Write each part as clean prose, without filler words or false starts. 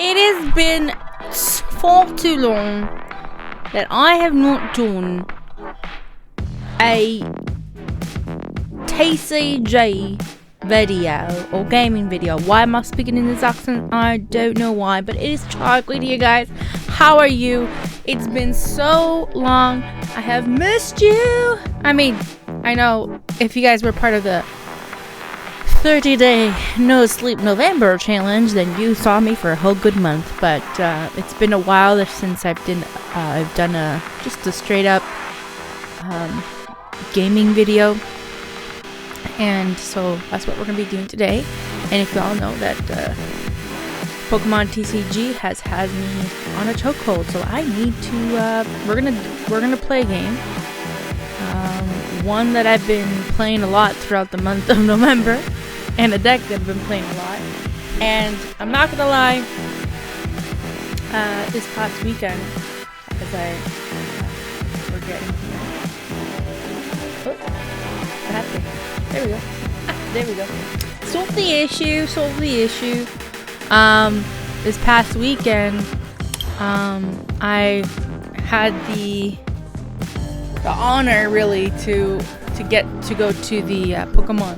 It has been far too long that I have not done a TCG video or gaming video. Why am I speaking in this accent? I don't know why, but it is ChariQueen here, guys. How are you? It's been so long. I have missed you. I mean, I know if you guys were part of the 30-day no sleep November challenge, then you saw me for a whole good month. But it's been a while since I've done just a straight up gaming video. And so that's what we're gonna be doing today. And if y'all know that Pokemon TCG has me on a chokehold, so I need to we're gonna play a game. One that I've been playing a lot throughout the month of November, and a deck that I've been playing a lot. And I'm not gonna lie, this past weekend, as I forget here. Oh, what happened? There we go. There we go. Solve the issue. This past weekend, I had the honor really to get to go to the Pokemon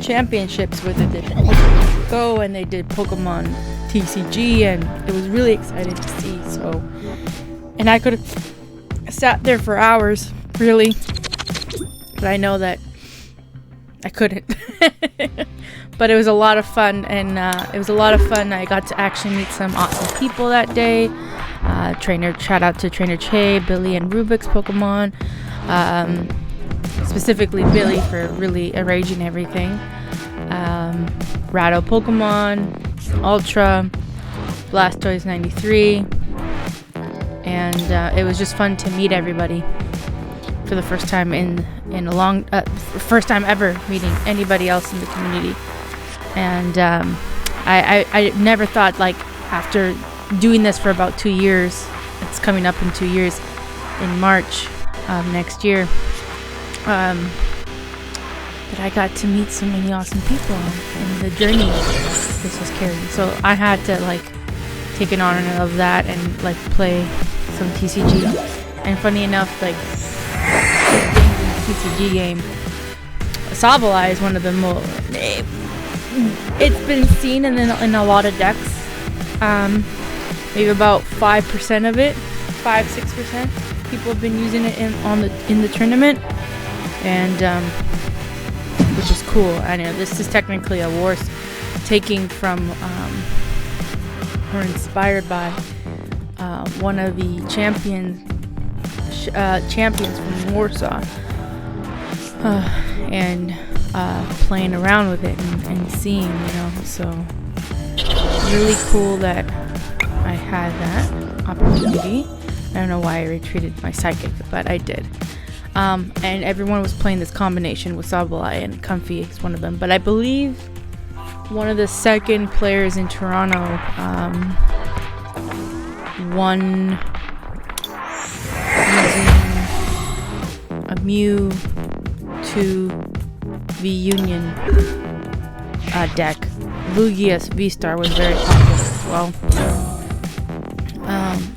Championships, where they did Go and they did Pokemon TCG, and it was really exciting to see. So, and I could have sat there for hours, really, but I know that I couldn't. But it was a lot of fun, and I got to actually meet some awesome people that day. Shout out to Trainer Che, Billy, and Rubik's Pokemon. Specifically Billy for really arranging everything. Rado Pokemon, Ultra, Blastoise 93, and it was just fun to meet everybody for the first time in a long first time ever meeting anybody else in the community. And I never thought, like, after doing this for about 2 years, it's coming up in 2 years in March of next year, that I got to meet so many awesome people in the journey this was carrying. So I had to, like, take an honor of that and, like, play some TCG. And funny enough, like, TCG game, Sableye is one of the most, it's been seen in a lot of decks. Maybe about 5% of it, 5-6% people have been using it in the tournament, and which is cool. I know this is technically a Warsaw, taking from or inspired by one of the champions from Warsaw. And playing around with it and seeing, so really cool that I had that opportunity. I don't know why I retreated my psychic, but I did. And everyone was playing this combination with Sableye, and Comfy is one of them. But I believe one of the second players in Toronto won using a Mew to the Union deck. Lugia's V-Star was very popular as well.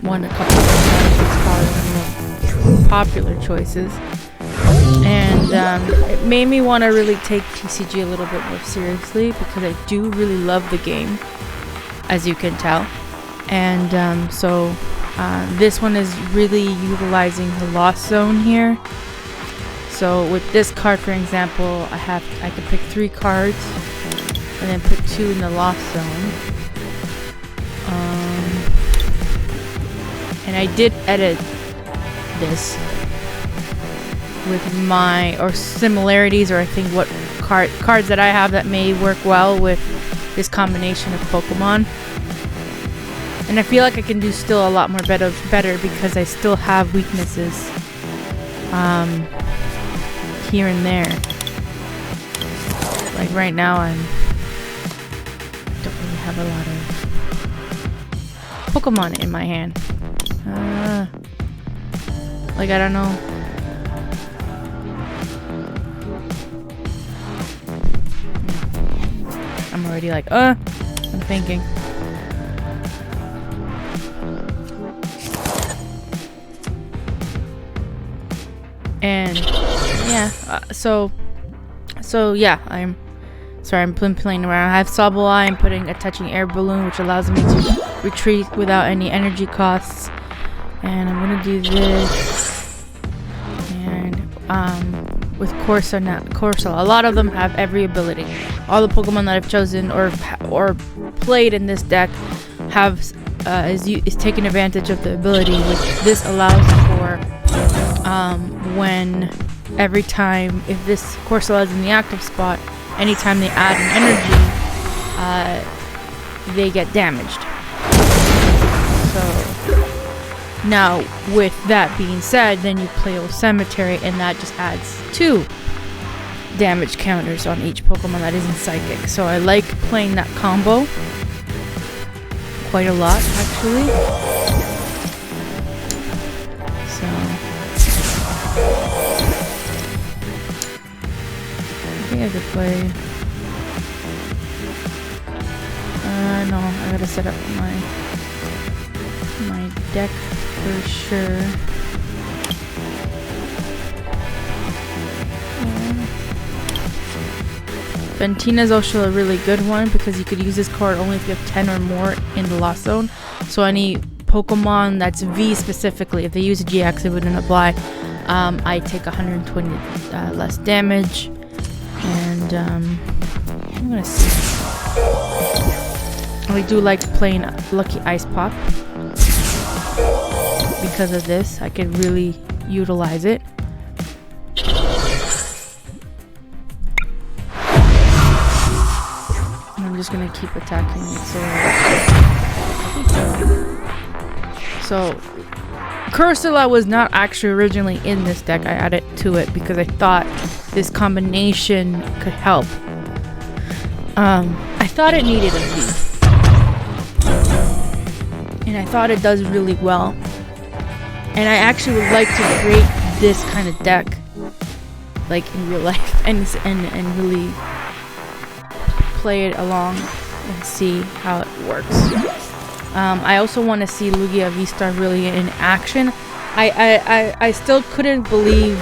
Won a couple of times. It's probably one of the popular choices. And it made me want to really take TCG a little bit more seriously, because I do really love the game, as you can tell. And so this one is really utilizing the Lost Zone here. So with this card, for example, I could pick 3 cards and then put 2 in the Lost Zone. And I did edit this with or similarities, or I think what cards that I have that may work well with this combination of Pokemon. And I feel like I can do still a lot more better because I still have weaknesses here and there. Like right now, I don't really have a lot of Pokemon in my hand. Like, I don't know. I'm already like, I'm thinking. And yeah, so yeah, I'm playing around. I have Sableye. I'm putting a touching air balloon, which allows me to retreat without any energy costs. And I'm gonna do this. And with Corsola, a lot of them have every ability. All the Pokemon that I've chosen or played in this deck have is taking advantage of the ability, which this allows for when every time if this Corsola is in the active spot, anytime they add an energy, they get damaged. So now, with that being said, then you play Old Cemetery, and that just adds 2 damage counters on each Pokemon that isn't Psychic. So I like playing that combo quite a lot, actually. So I think I could play. No, I gotta set up my deck for sure. Ventina is also a really good one because you could use this card only if you have 10 or more in the Lost Zone. So any Pokemon that's V specifically, if they use a GX, it wouldn't apply. I take 120 less damage. And I'm gonna see. I do like playing Lucky Ice Pop. Because of this, I can really utilize it. And I'm just gonna keep attacking it. So Corsola was not actually originally in this deck. I added to it because I thought this combination could help. I thought it needed a V. And I thought it does really well. And I actually would like to create this kind of deck, like in real life, and really play it along and see how it works. I also want to see Lugia V-Star really in action. I still couldn't believe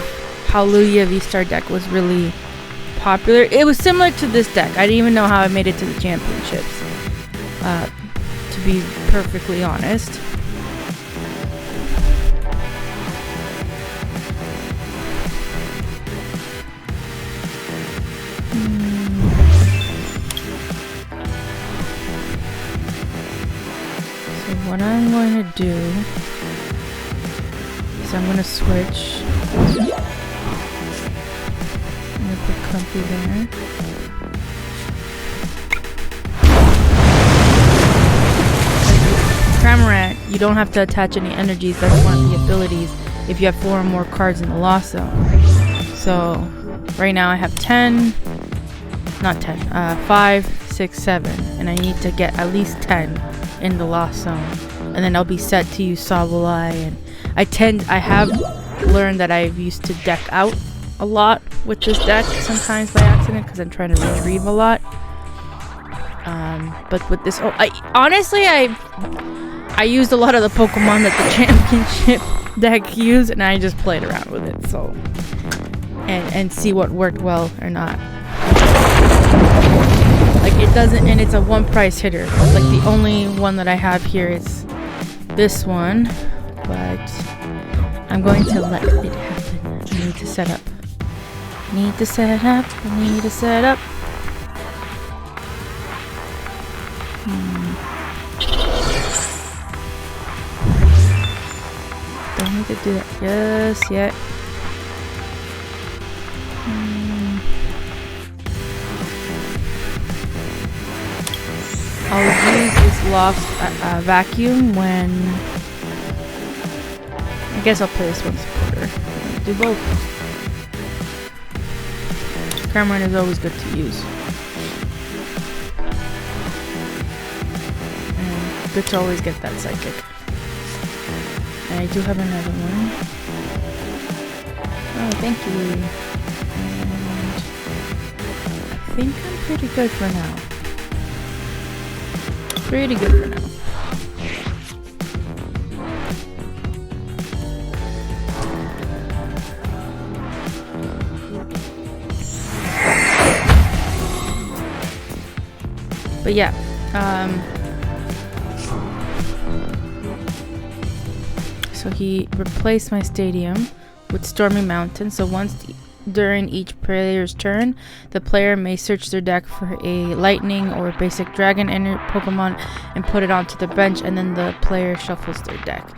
how Lugia V-Star deck was really popular. It was similar to this deck. I didn't even know how I made it to the championships, to be perfectly honest. What I'm going to do is I'm going to switch. I'm going to put Comfy there. Cramorant, you don't have to attach any energies. That's one of the abilities if you have 4 or more cards in the Lost Zone. So right now I have 5, 6, 7, and I need to get at least 10 in the Lost Zone, and then I'll be set to use Sableye. And I have learned that I've used to deck out a lot with this deck sometimes by accident because I'm trying to retrieve a lot. But with this, I used a lot of the Pokemon that the championship deck used, and I just played around with it, so and see what worked well or not. Like it doesn't, and it's a 1 price hitter. Like the only one that I have here is this one, but I'm going to let it happen. I need to set up. I need to set up. Don't need to do that just yet. I'll use this Lost Vacuum when... I guess I'll play this one supporter. Do both. Cramorant is always good to use. And good to always get that Psychic. And I do have another one. Oh, thank you. And I think I'm pretty good for now. Pretty good for now. But yeah, so he replaced my stadium with Stormy Mountain. So during each player's turn, the player may search their deck for a lightning or basic dragon Pokemon and put it onto the bench, and then the player shuffles their deck.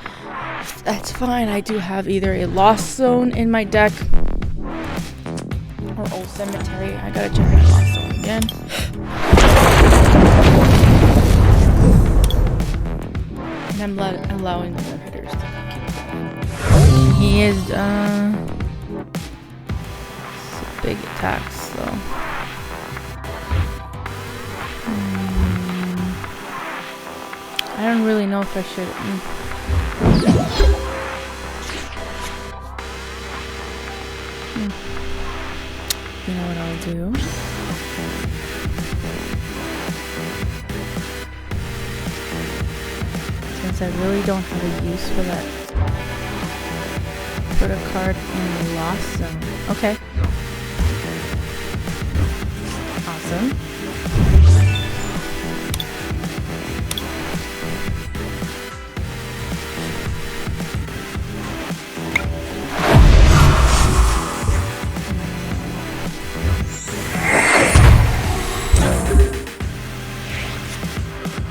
That's fine. I do have either a Lost Zone in my deck or Old Cemetery. I gotta check out Lost Zone again. And I'm allowing the hitters to keep. He is big attacks, so I don't really know if I should. You know what I'll do? Since I really don't have a use for that, put a card in the Lost Zone. Okay. Awesome.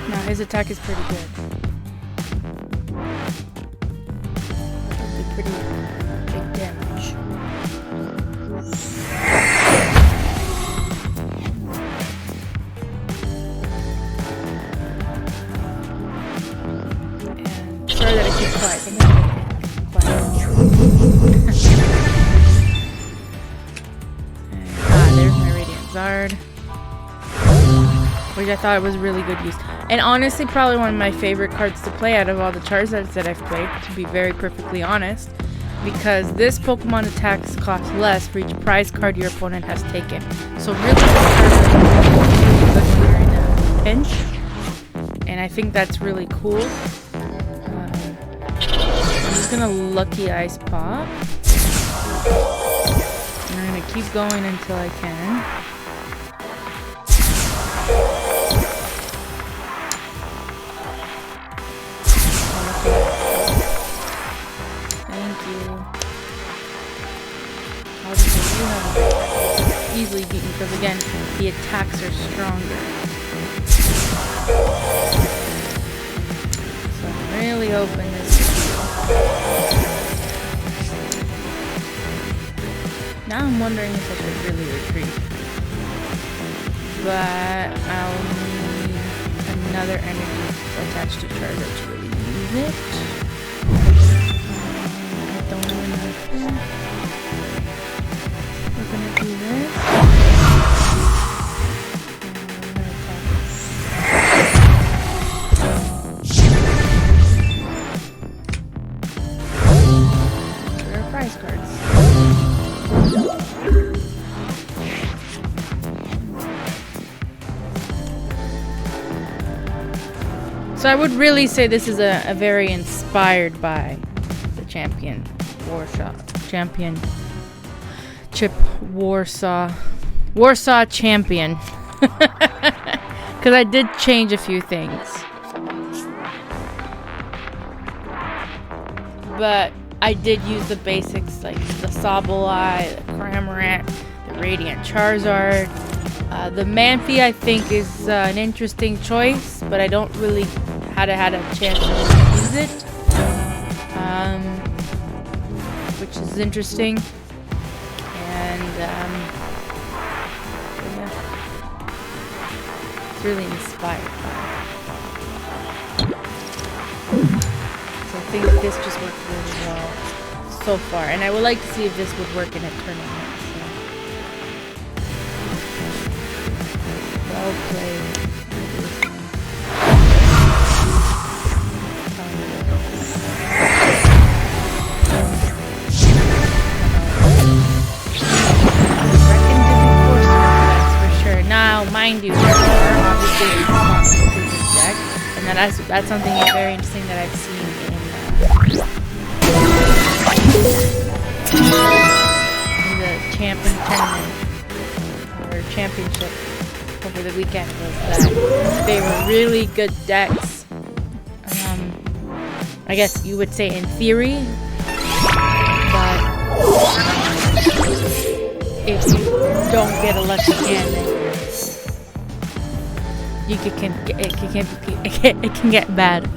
Now his attack is pretty good. That'd be pretty big damage. Sorry that I keep quiet. There's my Radiant Zard, which I thought was really good use. And honestly, probably one of my favorite cards to play out of all the Charizards that I've played, to be very perfectly honest. Because this Pokemon attacks cost less for each prize card your opponent has taken. So really, this card is really good when you're in a pinch. And I think that's really cool. I'm just gonna Lucky Ice Pop. And I'm gonna keep going until I can. Thank you. Obviously, you have easily beaten because again, the attacks are stronger. So I'm really hoping this. Now I'm wondering if I should really retreat. But I'll need another energy attached to Charizard to really use it. I don't really know if we're gonna do this. Prize cards. So I would really say this is a very inspired by the Warsaw champion. Because I did change a few things. But I did use the basics like the Sableye, the Cramorant, the Radiant Charizard. The Manphy I think is an interesting choice, but I don't really had a chance to use it, which is interesting. And yeah, it's really inspired by it. So I think this just worked really well so far, and I would like to see if this would work in a tournament. So. Well played. Now, mind you, there are obviously responsible to this deck, and that's something very interesting that I've seen in the champion tournament or championship over the weekend was that they were really good decks. I guess you would say in theory, but if you don't get a lucky hand, it can get bad.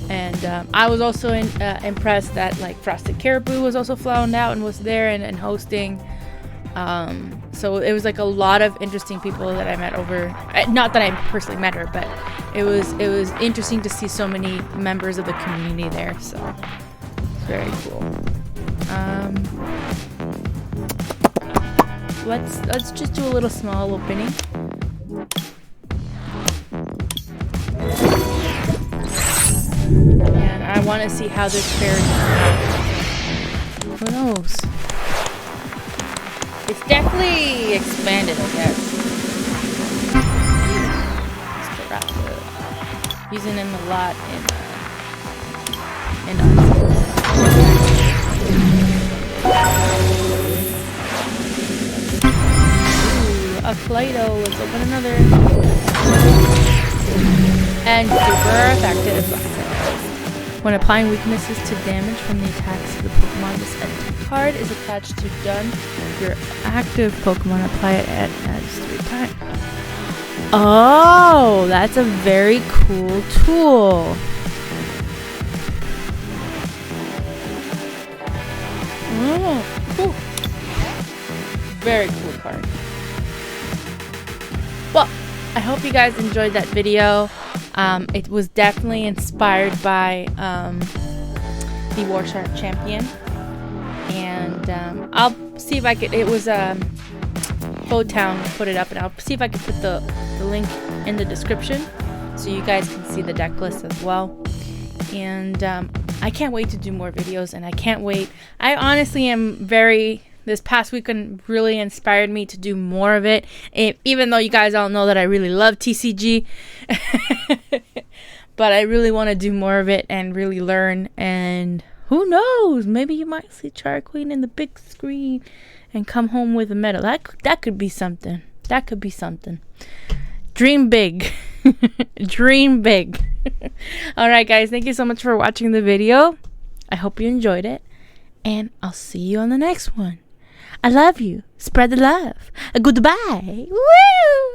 And I was also impressed that like Frosted Caribou was also flown out and was there and hosting. So it was like a lot of interesting people that I met over. Not that I personally met her, but it was interesting to see so many members of the community there. So it's very cool. Let's just do a little small opening. And I want to see how this fares out. Who knows? It's definitely expanded, I guess. Using him a lot in a Play-Doh. Let's open another. And super effective. When applying weaknesses to damage from the attacks of the Pokemon, this Tik card is attached to done. Your active Pokemon, apply it at 3 times. Oh, that's a very cool tool. Oh, cool. Very cool card. Well, I hope you guys enjoyed that video. It was definitely inspired by the Warsaw champion. And I'll see if I could, it was Town put it up, and I'll see if I can put the link in the description so you guys can see the deck list as well. And I can't wait to do more videos, and I can't wait. I honestly am this past weekend really inspired me to do more of it, even though you guys all know that I really love TCG. But I really want to do more of it and really learn, and who knows, maybe you might see ChariQueen in the big screen and come home with a medal. That could be something. That could be something. Dream big. Dream big. Alright guys, thank you so much for watching the video. I hope you enjoyed it, and I'll see you on the next one. I love you. Spread the love. Goodbye. Woo!